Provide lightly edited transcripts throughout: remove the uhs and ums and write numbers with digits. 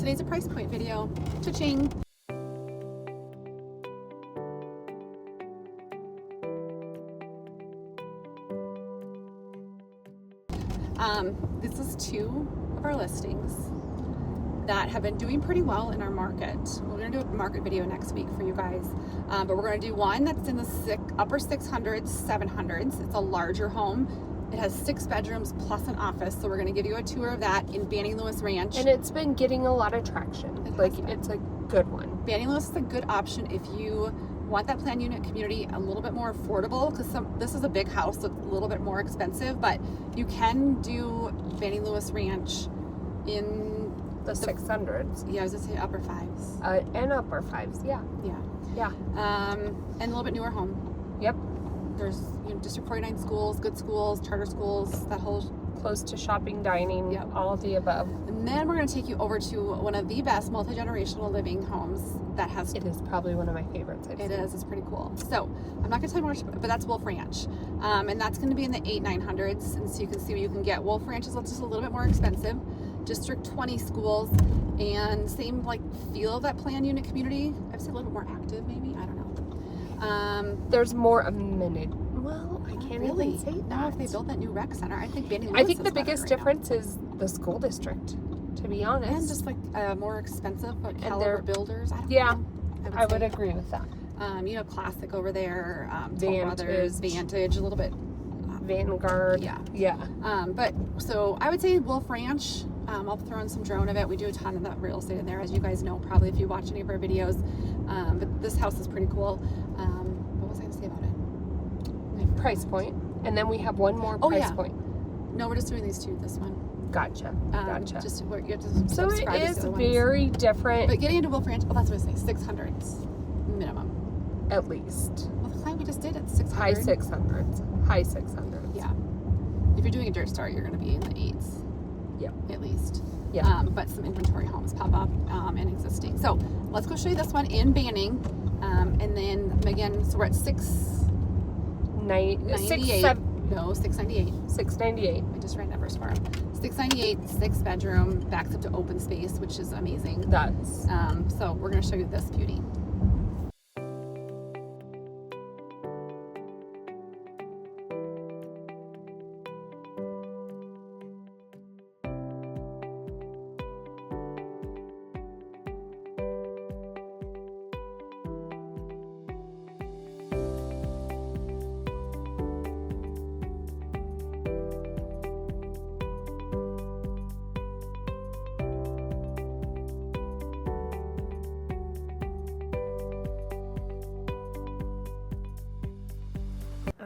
today's a price point video. Cha-ching! This is 2 of our listings that have been doing pretty well in our market. We're going to do a market video next week for you guys, but we're going to do one that's in the upper 600s, 700s. It's a larger home. It has 6 bedrooms plus an office, so we're going to give you a tour of that in Banning Lewis Ranch. And it's been getting a lot of traction. It's a good one. Banning Lewis is a good option if you want that planned unit community a little bit more affordable, because this is a big house, so it's a little bit more expensive, but you can do Banning Lewis Ranch in the 600s. Yeah, I was going to say upper 5s. And upper 5s, yeah. Yeah. And a little bit newer home. Yep. There's District 49 schools, good schools, charter schools, that whole... Close to shopping, dining, yep. All of the above. And then we're going to take you over to one of the best multi-generational living homes that has... It is probably one of my favorites. It is. It's pretty cool. So I'm not going to tell you much, but that's Wolf Ranch. And that's going to be in the 800-900s. And so you can see what you can get. Wolf Ranch is just a little bit more expensive. District 20 schools, and same feel of that planned unit community. I'd say a little bit more active, maybe. I don't know. There's more amenities. Well, I can't really even say that. Now, if they build that new rec center, I think Banning Lewis I think the biggest right difference is the school district, to be honest. And just more expensive, caliber builders. I don't know. I would agree with that. Classic over there. Vantage. Vantage, a little bit. Vanguard. Yeah. But so I would say Wolf Ranch. I'll throw in some drone of it. We do a ton of that real estate in there, as you guys know, probably if you watch any of our videos. But this house is pretty cool. What was I going to say about it? Price point. And then we have one more price point. No, we're just doing these 2, this one. Gotcha. You have to so it is very different. But getting into Wolf Ranch, that's what I say, 600s minimum. At least. Well, the client we just did, it's 600. High 600s. Yeah. If you're doing a dirt start, you're going to be in the 8s. Yep. At least. Yeah. But some inventory homes pop up and existing. So let's go show you this one in Banning. And then again, so we're at 698. No, 698. 698. I just ran numbers for him. 698, 6-bedroom, backs up to open space, which is amazing. That's. So we're going to show you this beauty.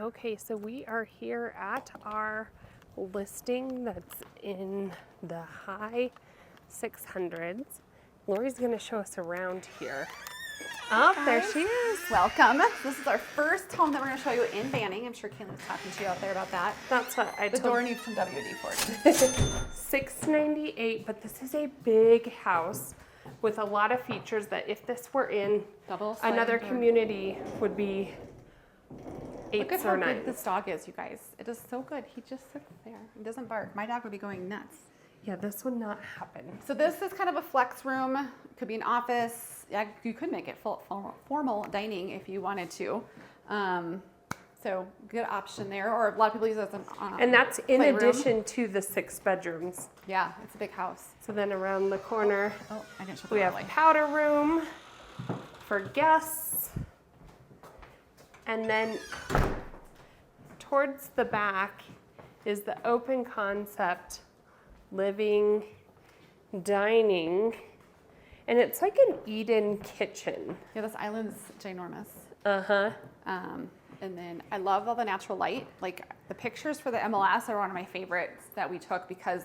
Okay, so we are here at our listing that's in the high 600s. Lori's going to show us around here. Oh, there she is. Welcome. This is our first home that we're going to show you in Banning. I'm sure Kaylin's talking to you out there about that. That's what I told. The door needs some WD-40. 698, but this is a big house with a lot of features that if this were in another community would be 8s Look at or how 9s. good this dog is, you guys. It is so good. He just sits there. He doesn't bark. My dog would be going nuts. Yeah, this would not happen. So this is kind of a flex room. It could be an office. Yeah, you could make it formal dining if you wanted to. So good option there. Or a lot of people use it as an and that's in playroom. addition to the 6 bedrooms. Yeah, it's a big house. So then around the corner, I didn't show we have powder room for guests. And then towards the back is the open concept living, dining, and it's like an Eden kitchen. Yeah, this island's ginormous. Uh-huh. And then I love all the natural light. Like the pictures for the MLS are one of my favorites that we took because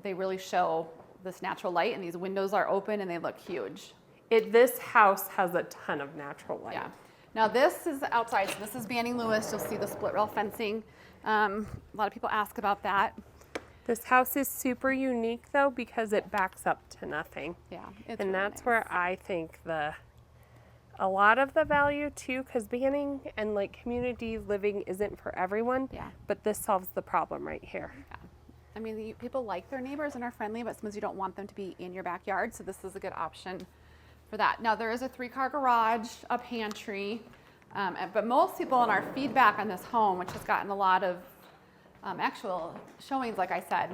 they really show this natural light, and these windows are open and they look huge. This house has a ton of natural light. Yeah. Now this is outside, so this is Banning Lewis. You'll see the split rail fencing. A lot of people ask about that. This house is super unique though because it backs up to nothing. Yeah. And really that's nice. where I think a lot of the value too, because Banning and community living isn't for everyone. Yeah. But this solves the problem right here. Yeah. I mean, people like their neighbors and are friendly, but sometimes you don't want them to be in your backyard, so this is a good option for that. Now, there is a 3-car garage, a pantry, but most people in our feedback on this home, which has gotten a lot of actual showings, like I said,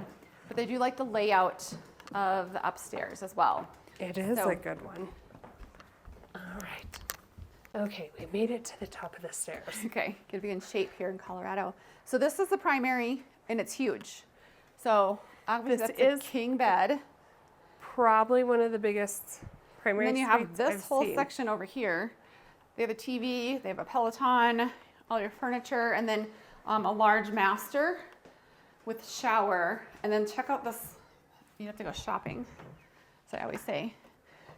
but they do like the layout of the upstairs as well. It is a good one. All right. Okay, we made it to the top of the stairs. Okay, gonna be in shape here in Colorado. So this is the primary, and it's huge. So obviously that's a king bed. Probably one of the biggest primary And then you have suites this I've whole seen. section over here. They have a TV, they have a Peloton, all your furniture, and then a large master with shower. And then check out this, you have to go shopping. So I always say,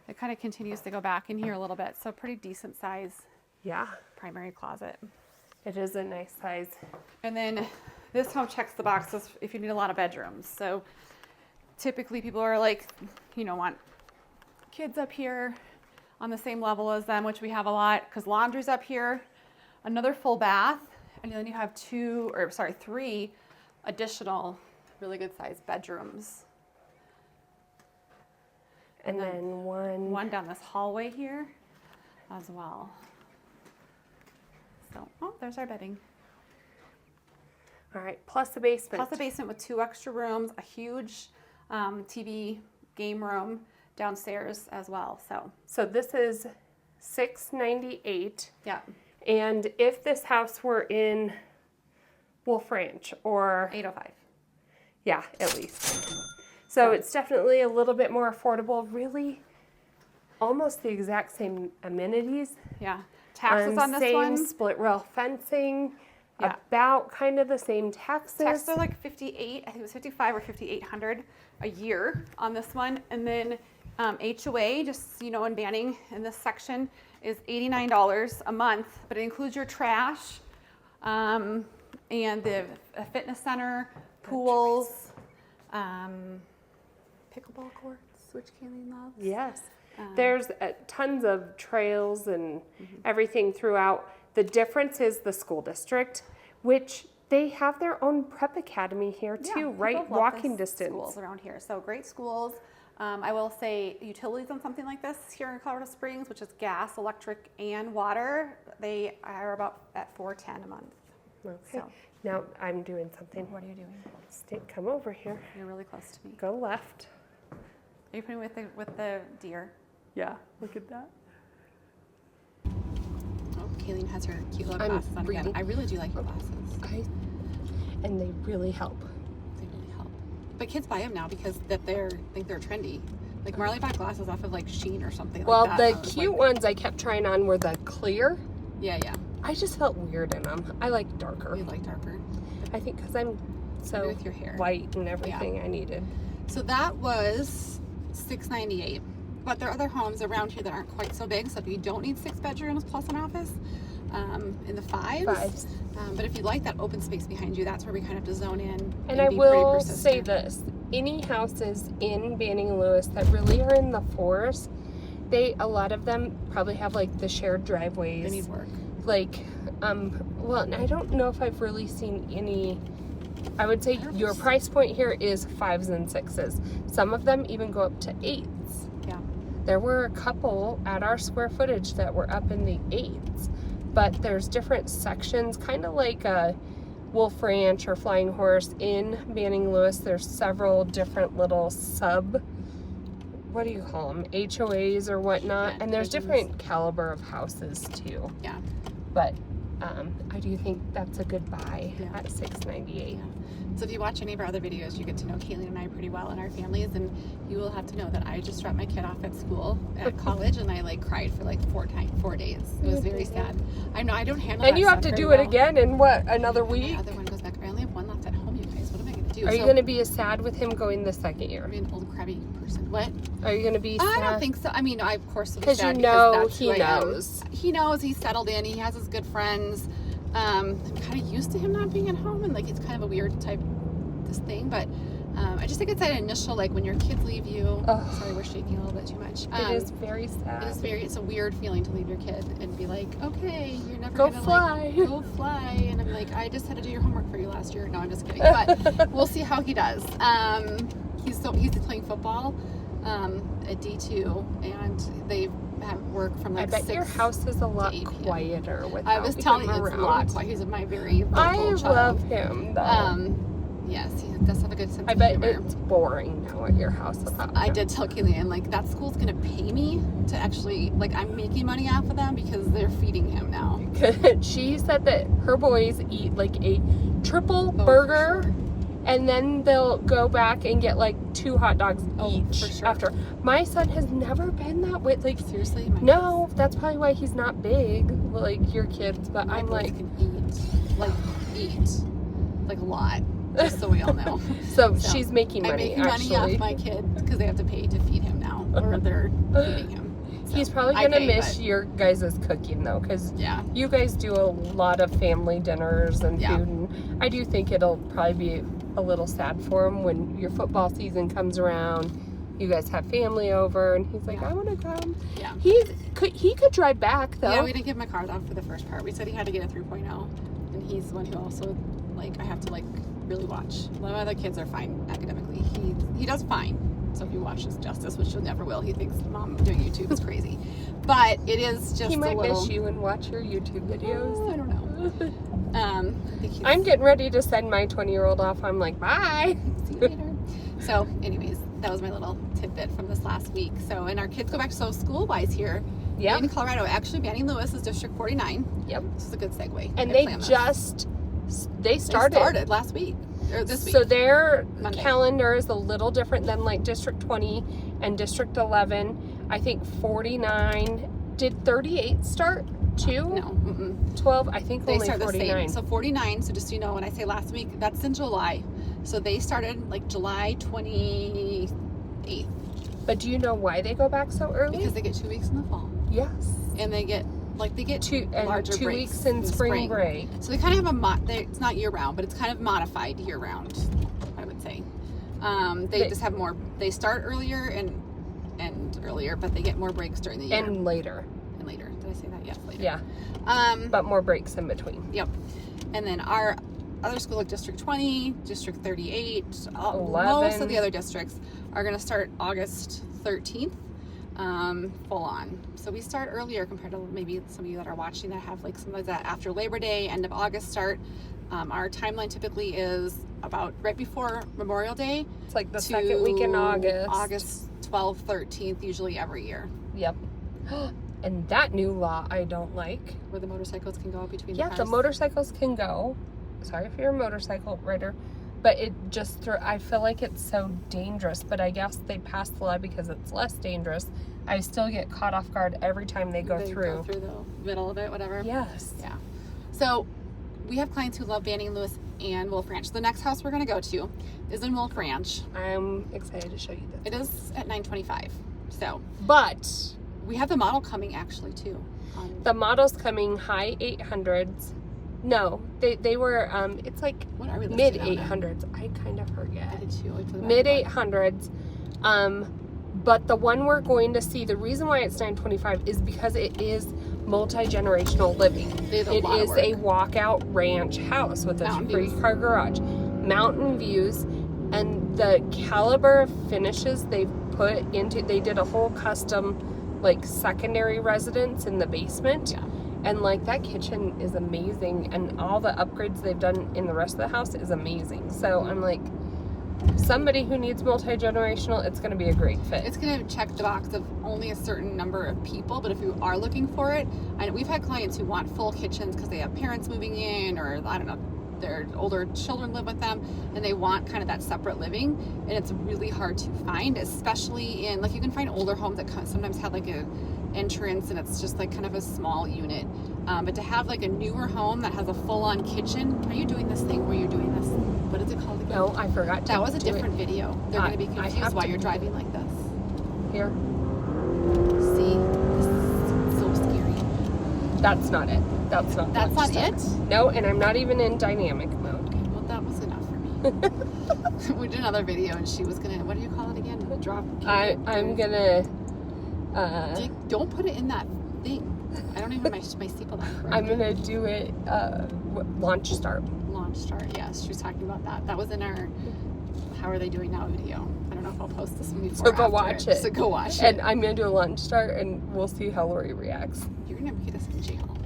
it kind of continues to go back in here a little bit. So pretty decent size Yeah, primary closet. it is a nice size. And then this home checks the boxes if you need a lot of bedrooms. So typically people are like, you know, want kids up here on the same level as them, which we have a lot, because laundry's up here, another full bath, and then you have 3 additional really good sized bedrooms. And then One down this hallway here as well. So, oh, there's our bedding. All right, plus the basement. Plus a basement with 2 extra rooms, a huge TV game room downstairs as well. So this is $698. Yeah, And if this house were in Wolf Ranch or, 805. yeah, at least. So it's definitely a little bit more affordable, really almost the exact same amenities. Yeah, taxes on this same one. split rail fencing, Yeah. about kind of the same taxes. Taxes are like 58, I think it was 55 or 5,800 a year on this one. And then HOA, just so you know, in Banning in this section is $89 a month, but it includes your trash and the fitness center, pools, pickleball courts, which Kayleen loves. Yes. There's tons of trails and everything throughout. The difference is the school district, which they have their own prep academy here too, Yeah, right? people love Walking this distance. schools around here. So great schools. I will say utilities on something like this here in Colorado Springs, which is gas, electric, and water, they are about at $410 a month. Okay. So. Now I'm doing something. What are you doing? Come over here. You're really close to me. Go left. Are you putting with the deer? Yeah, look at that. Oh, Kayleen has her cute little I'm glasses on again. reading. I really do like your glasses. And they really help. They really help. But kids buy them now because think they're trendy. Like Marley bought glasses off of like Shein or something Well, like that. the cute ones I kept trying on were the clear. Yeah. I just felt weird in them. I like darker. You like darker. I think because I'm so with your hair. white and everything I needed. So that was $698. But there are other homes around here that aren't quite so big. So if you don't need 6 bedrooms plus an office, in the fives. But if you like that open space behind you, that's where we kind of have to zone in. And I be will pretty say persistent. this: any houses in Banning and Lewis that really are in the forest, a lot of them probably have like the shared driveways. They need work. Like, well, and I don't know if I've really seen any. I would say your price point here is 5s and 6s. Some of them even go up to 8s. Yeah. There were a couple at our square footage that were up in the 8s, but there's different sections, kind of like a Wolf Ranch or Flying Horse in Banning Lewis. There's several different little what do you call them, HOAs or whatnot, Yeah, and there's divisions. different caliber of houses too. Yeah. But I do think that's a good buy Yeah. at $698. Yeah. So if you watch any of our other videos, you get to know Kayleen and I pretty well and our families, and you will have to know that I just dropped my kid off at school at college, and I like cried for like 4 days. It was very sad. I know I don't handle. And that you have stuff to very do it well. again in what, another My week? other one goes back. I only have one left at home, you guys. What am I going to do? Are you So, going to be as sad with him going the second year? be an old crabby person? What? Are you going to be sad? I don't think so. I mean, I of course will be 'Cause you sad know that's he who I am. knows. He knows. He's settled in. He has his good friends. I'm kind of used to him not being at home, and like it's kind of a weird type this thing, but I just think it's that initial, like when your kids leave you. Ugh. Sorry, we're shaking a little bit too much. It is very sad. It's a weird feeling to leave your kid and be like, okay, you're never Go gonna fly. like go fly. And I'm like, I just had to do your homework for you last year. No, I'm just kidding. But we'll see how he does. He's playing football at D2, and they have work from like I bet 6 your house is a lot to 8 p.m. quieter without I was telling you, him it's a around. lot quiet. He's my very vocal I child. love him though. Yes, he does have a good sense I of bet humor. it's boring now at your house without I him. did tell Kaylee, like, that school's gonna pay me to actually, like, I'm making money off of them because they're feeding him now. She said that her boys eat like a triple Oh, burger, for sure. and then they'll go back and get like 2 hot dogs each for sure. after. My son has never been that way. Like, Seriously? no, that's probably why he's not big like your kids. But My I'm boys like, can eat like a lot, just so we all know. so she's making money. I'm making money actually. off my kid because they have to pay to feed him now, or they're feeding him. So, He's probably I gonna pay, miss but your guys' cooking though, because yeah. you guys do a lot of family dinners and Yeah. food, and I do think it'll probably be a little sad for him when your football season comes around. You guys have family over, and he's like, Yeah. I want to come. Yeah. He could drive back though. Yeah, we didn't give him a car down for the first part. We said he had to get a 3.0, and he's the one who also, like, I have to, like, really watch. My other kids are fine academically. He does fine. So if you watch his Justice, which you never will, he thinks Mom doing YouTube is crazy. But it is just He might a little... miss you and watch your YouTube videos. Oh, I don't know. I think he's... I'm getting ready to send my 20-year-old off. I'm like, bye. See you later. So, anyways, that was my little tidbit from this last week. So, and our kids go back, so school-wise here Yeah. in Colorado, actually, Banning Lewis is District 49. Yep. This is a good segue. And I they planned this. just they started. They started last week, or this week. So their Monday. calendar is a little different than like District 20 and District 11. I think 49. Did 38 start too? No. Mm-mm. 12. I think They only start the 49. same. So 49, so just so you know, when I say last week, that's in July. So they started like July 28th. But do you know why they go back so early? Because they get 2 weeks in the fall. yes. And they get, like, they get larger 2 breaks weeks in spring break. So they kind of have it's not year round, but it's kind of modified year round, I would say. They just have more, they start earlier and earlier, but they get more breaks during the year. And later. And later. Did I say that? Yes, later. Yeah. But more breaks in between. Yep. And then our other school, like District 20, District 38, 11. most of the other districts are going to start August 13th, full on. So we start earlier compared to maybe some of you that are watching that have like some of that after Labor Day, end of August start. Our timeline typically is about right before Memorial Day. It's like the to second week in August. August 12th, 13th, usually every year. Yep. And that new law I don't like. Where the motorcycles can go between Yeah, the the cars. motorcycles can go. Sorry if you're a motorcycle rider, but it just I feel like it's so dangerous. But I guess they passed the law because it's less dangerous. I still get caught off guard every time they go through. Go through the middle of it, whatever. Yes. Yeah. So we have clients who love Banning Lewis and Wolf Ranch. The next house we're going to go to is in Wolf Ranch. I'm excited to show you this. It is at 925. So But we have the model coming actually too. the model's coming high 800s. No, they were it's like What are we mid listed on it? 800s. I kind of I forget. did too. I totally Mid forgot. 800s. But the one we're going to see, the reason why it's 925 is because it is multi-generational living. They have a It lot of is work. a walkout ranch house with a Mountain free views. car garage, mountain views, and the caliber of finishes they've put into. They did a whole custom, like, secondary residence in the basement. Yeah. And like that kitchen is amazing, and all the upgrades they've done in the rest of the house is amazing. So I'm like, somebody who needs multi-generational, it's going to be a great fit. It's going to check the box of only a certain number of people, but if you are looking for it, and we've had clients who want full kitchens because they have parents moving in, or I don't know, their older children live with them, and they want kind of that separate living, and it's really hard to find, especially in, like, you can find older homes that sometimes have like a entrance and it's just like kind of a small unit, but to have like a newer home that has a full-on kitchen. Are you doing this thing where you're doing this? What is it called again? No, I forgot to That was a do it. different video. They're going to be I confused have why to you're do driving like this. Here. See, this is so scary. That's not it. That's not. That's not much it? stuff. No, and I'm not even in dynamic mode. Okay, well, that was enough for me. We did another video and she was gonna, what do you call it again? Drop. I'm gonna. Don't put it in that thing. I don't even have my seatbelt on. I'm gonna do it. Launch start. Launch start. Yes, she was talking about that. That was in our "How are they doing now" video. I don't know if I'll post this one before. So go watch it. So go watch it. And I'm gonna do a launch start, and we'll see how Lori reacts. You're gonna get us in jail.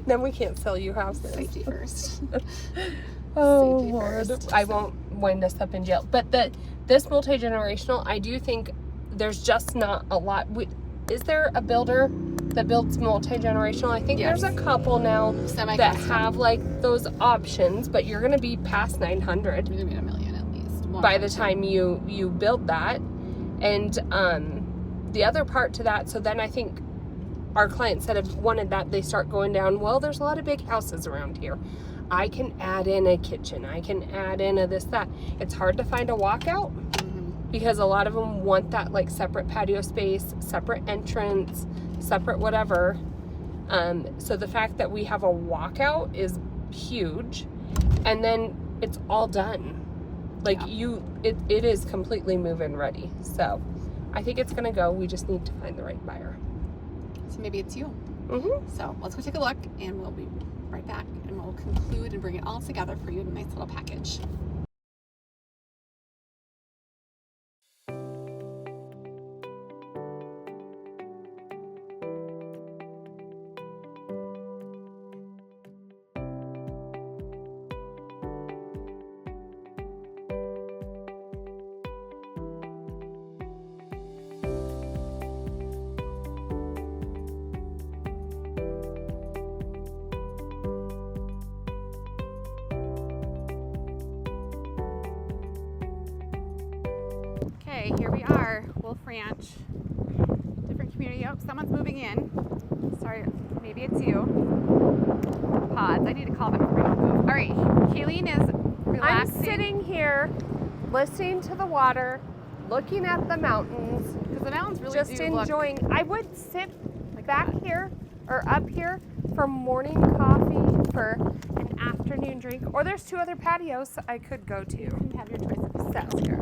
Then we can't sell you houses. Safety first. Oh Safety Lord, first. I won't wind us up in jail. But this multi-generational, I do think there's just not a lot. Is there a builder that builds multi-generational? I think Yes. there's a couple now that have like those options, but you're gonna be past 900 You're gonna be $1 million at least. by the time you build that. And the other part to that, so then I think our clients that have wanted that, they start going down, well, there's a lot of big houses around here. I can add in a kitchen. I can add in a this, that. It's hard to find a walkout because a lot of them want that like separate patio space, separate entrance, separate whatever. So the fact that we have a walkout is huge. And then it's all done. Like it is completely move-in ready. So I think it's gonna go. We just need to find the right buyer. So maybe it's you. Mm-hmm. So let's go take a look and we'll be right back and we'll conclude and bring it all together for you in a nice little package. Okay, here we are, Wolf Ranch. Different community. Oh, someone's moving in. Sorry, maybe it's you. Pods. I need to call them before you move. All right, Kayleen is relaxing. I'm sitting here listening to the water, looking at the mountains, because the mountains really just do look enjoying. I would sit like back here or up here for morning coffee, for an afternoon drink, or there's 2 other patios I could go to. You can have your choice of So, here.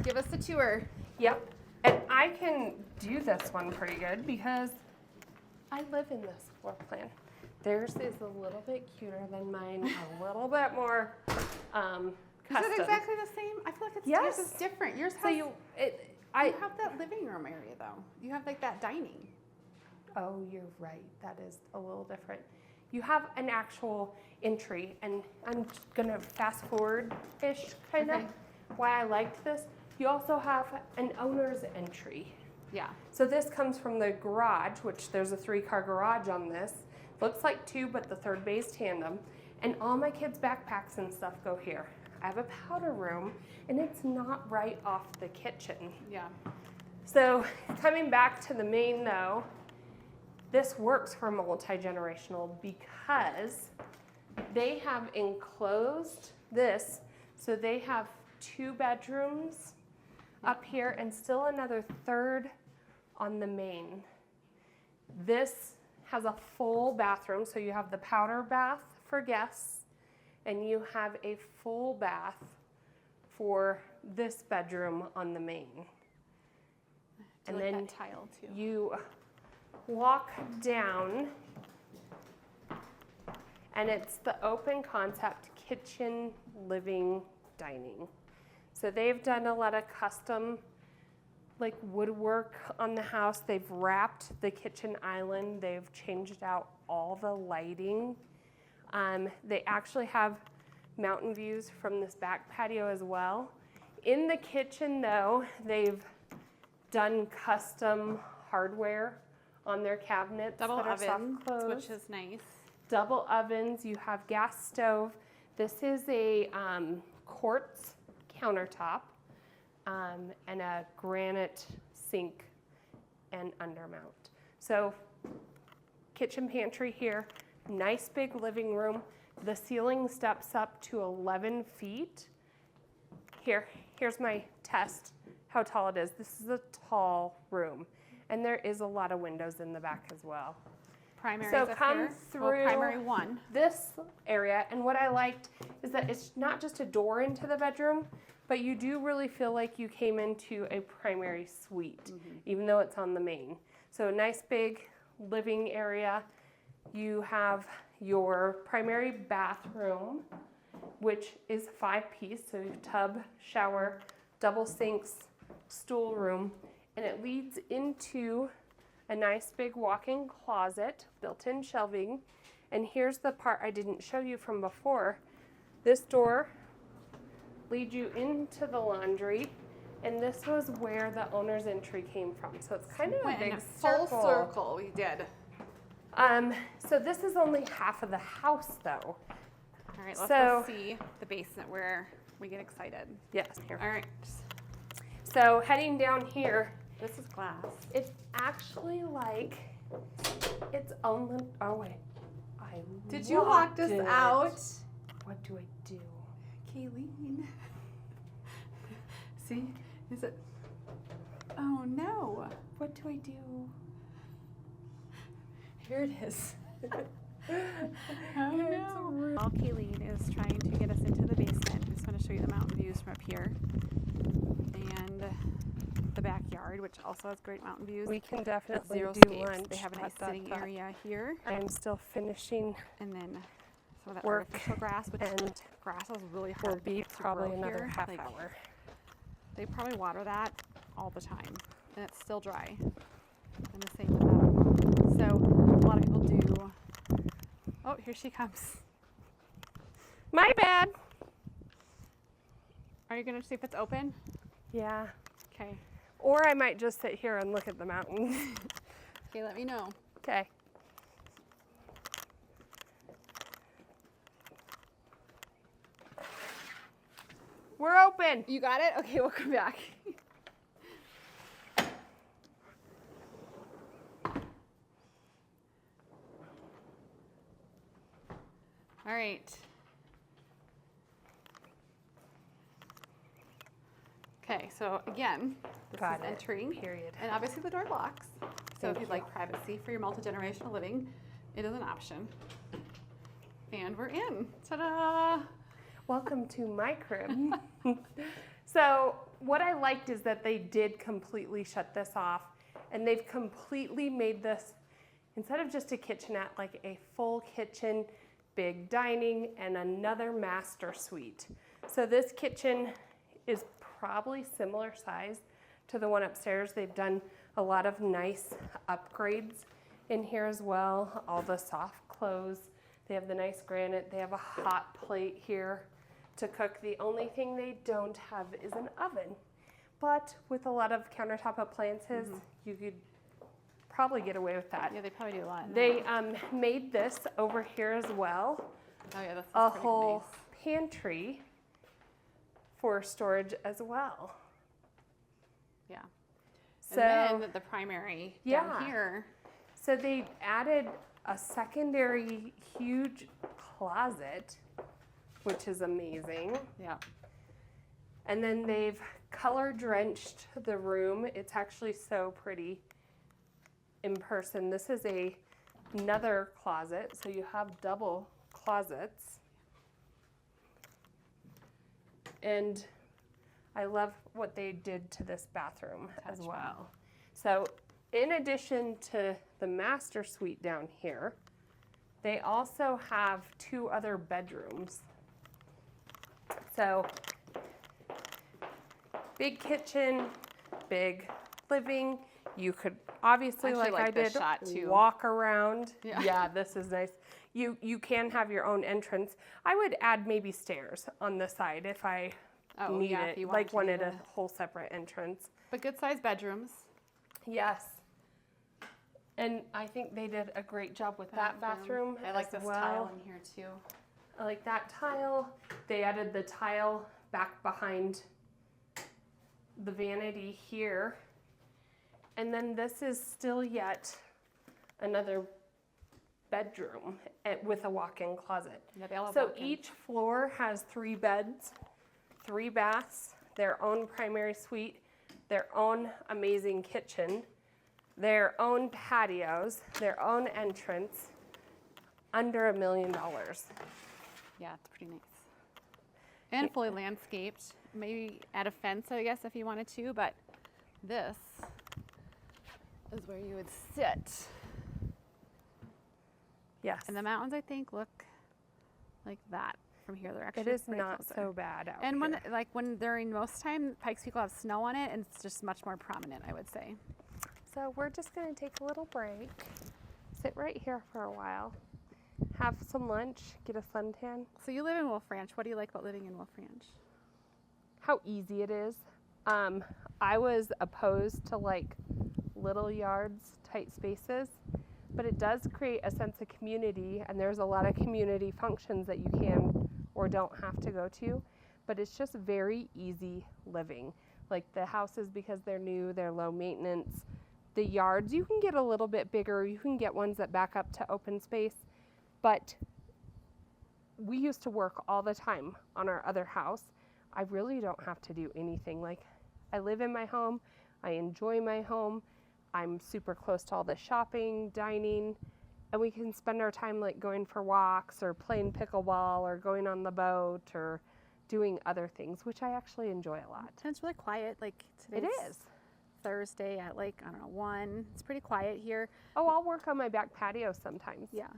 give us the tour. Yep. And I can do this one pretty good because I live in this floor plan. Theirs is a little bit cuter than mine, a little bit more custom. Is it exactly the same? I feel like it's yours is different. Yours has, you have that living room area though. You have like that dining. Oh, you're right. That is a little different. You have an actual entry, and I'm just gonna fast forward-ish kind of why I liked this. You also have an owner's entry. Yeah. So this comes from the garage, which there's a 3-car garage on this. Looks like 2, but the 3rd bay is tandem. And all my kids' backpacks and stuff go here. I have a powder room, and it's not right off the kitchen. Yeah. So coming back to the main though, this works for multi-generational because they have enclosed this, so they have 2 bedrooms up here and still another 3rd on the main. This has a full bathroom, so you have the powder bath for guests, and you have a full bath for this bedroom on the main. And like then that tile too. You walk down, and it's the open concept kitchen, living, dining. So they've done a lot of custom like woodwork on the house. They've wrapped the kitchen island. They've changed out all the lighting. They actually have mountain views from this back patio as well. In the kitchen though, they've done custom hardware on their cabinets. Double that are ovens, soft close. which is nice. Double ovens. You have gas stove. This is a quartz countertop and a granite sink and undermount. So kitchen pantry here, nice big living room. The ceiling steps up to 11 feet. Here's my test, how tall it is. This is a tall room, and there is a lot of windows in the back as well. Primaries So up come here. through Well, primary 1. this area, and what I liked is that it's not just a door into the bedroom, but you do really feel like you came into a primary suite, even though it's on the main. So a nice big living area. You have your primary bathroom, which is 5-piece, so you have tub, shower, double sinks, stool room, and it leads into a nice big walk-in closet, built-in shelving. And here's the part I didn't show you from before. This door leads you into the laundry, and this was where the owner's entry came from. So it's kind of a big full circle. circle we did. So this is only half of the house, though. All right, let's go see the basement where we get excited. Yes. Here. All right. So heading down here, This is glass. it's actually like its own. Oh wait, Did you lock us out? What do I do? Kayleen. See? Is it? Oh no. What do I do? Here it is. Oh no. While Kayleen is trying to get us into the basement, I'm just going to show you the mountain views from up here. And the backyard, which also has great mountain views. We can definitely Zero do scapes. lunch. They have a nice sitting area here. I'm still finishing. And then some of that Work artificial grass, which and grass is really will hard be to probably grow another here. half Like, hour. they probably water that all the time, and it's still dry. And the same with that one. So a lot of people do. Oh, here she comes. My bad. Are you gonna see if it's open? Yeah. Okay. Or I might just sit here and look at the mountains. Okay, let me know. Okay. We're open. You got it? Okay, we'll come back. All right. Okay, so again, this Got is it. entry. Period. And obviously the door locks. So Thank if you'd you. like privacy for your multi-generational living, it is an option. And we're in. Ta-da! Welcome to my crib. So what I liked is that they did completely shut this off, and they've completely made this, instead of just a kitchenette, like a full kitchen, big dining, and another master suite. So this kitchen is probably similar size to the one upstairs. They've done a lot of nice upgrades in here as well. All the soft clothes. They have the nice granite. They have a hot plate here to cook. The only thing they don't have is an oven. But with a lot of countertop appliances, you could probably get away with that. Yeah, they probably do a lot. They made this over here as well, Oh yeah, that's a pretty whole nice. pantry for storage as well. Yeah. So, And then the primary Yeah. down here. so they added a secondary huge closet, which is amazing. Yeah. And then they've color drenched the room. It's actually so pretty in person. This is another closet, so you have double closets. And I love what they did to this bathroom as well. So in addition to the master suite down here, they also have 2 other bedrooms. So big kitchen, big living. You could obviously, I actually like I like this did, shot, too. walk around. Yeah. Yeah, this is nice. You can have your own entrance. I would add maybe stairs on the side if I Oh, need yeah, it, if you wanted like to wanted do a the- whole separate entrance. But good sized bedrooms. Yes. And I think they did a great job with that bathroom I like as this well. tile in here too. I like that tile. They added the tile back behind the vanity here. And then this is still yet another bedroom with a walk-in closet. Yeah, they all have So walk-in. each floor has 3 beds, 3 baths, their own primary suite, their own amazing kitchen, their own patios, their own entrance, under $1 million. Yeah, it's pretty nice. And fully landscaped. Maybe add a fence, I guess, if you wanted to, but this is where you would sit. Yes. And the mountains, I think, look like that from here. They're actually It is pretty not closer. so bad out And here. when during most time, Pikes Peak will have snow on it, and it's just much more prominent, I would say. So we're just going to take a little break, sit right here for a while, have some lunch, get a suntan. So you live in Wolf Ranch. What do you like about living in Wolf Ranch? How easy it is. I was opposed to like little yards, tight spaces, but it does create a sense of community, and there's a lot of community functions that you can or don't have to go to, but it's just very easy living. Like the houses, because they're new, they're low maintenance. The yards, you can get a little bit bigger. You can get ones that back up to open space, but we used to work all the time on our other house. I really don't have to do anything. Like, I live in my home. I enjoy my home. I'm super close to all the shopping, dining, and we can spend our time like going for walks or playing pickleball or going on the boat or doing other things, which I actually enjoy a lot. And it's really quiet. Like It today's is. Thursday at like, I don't know, 1. It's pretty quiet here. Oh, I'll work on my back patio sometimes. Yeah.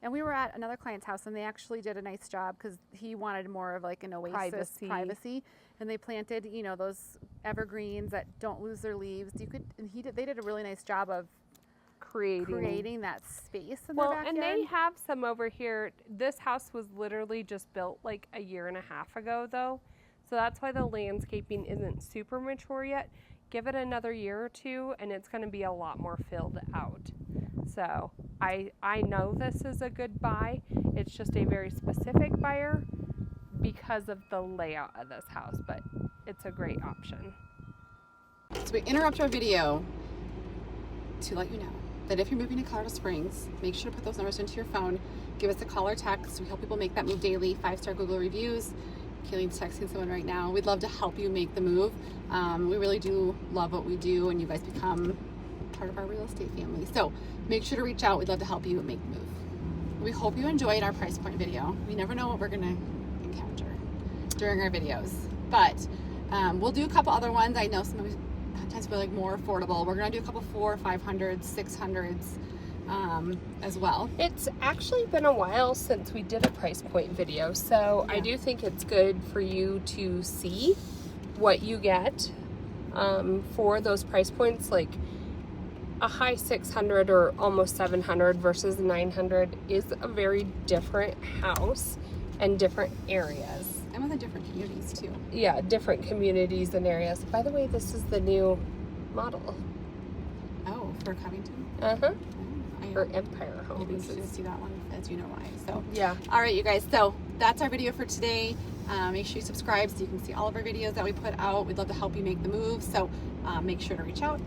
And we were at another client's house, and they actually did a nice job because he wanted more of like an oasis privacy. And they planted, you know, those evergreens that don't lose their leaves. You could, and they did a really nice job of creating that space in their backyard. And they have some over here. This house was literally just built like a year and a half ago, though. So that's why the landscaping isn't super mature yet. Give it another year or two, and it's going to be a lot more filled out. So I know this is a good buy. It's just a very specific buyer because of the layout of this house, but it's a great option. So we interrupt our video to let you know that if you're moving to Colorado Springs, make sure to put those numbers into your phone. Give us a call or text. We help people make that move daily. 5-star Google reviews. Kaylene's texting someone right now. We'd love to help you make the move. We really do love what we do, and you guys become part of our real estate family. So make sure to reach out. We'd love to help you make the move. We hope you enjoyed our price point video. We never know what we're going to encounter during our videos, but we'll do a couple other ones. I know sometimes we're like more affordable. We're going to do a couple 400s, 500s, 600s as well. It's actually been a while since we did a price point video, so I do think it's good for you to see what you get for those price points. Like a high 600 or almost 700 versus 900 is a very different house and different areas. And with the different communities too. Yeah, different communities and areas. By the way, this is the new model. Oh, for Covington? Uh-huh. I Or Empire maybe Homes. you should see that one, as you know why. So Yeah. all right, you guys, so that's our video for today. Make sure you subscribe so you can see all of our videos that we put out. We'd love to help you make the move, so make sure to reach out.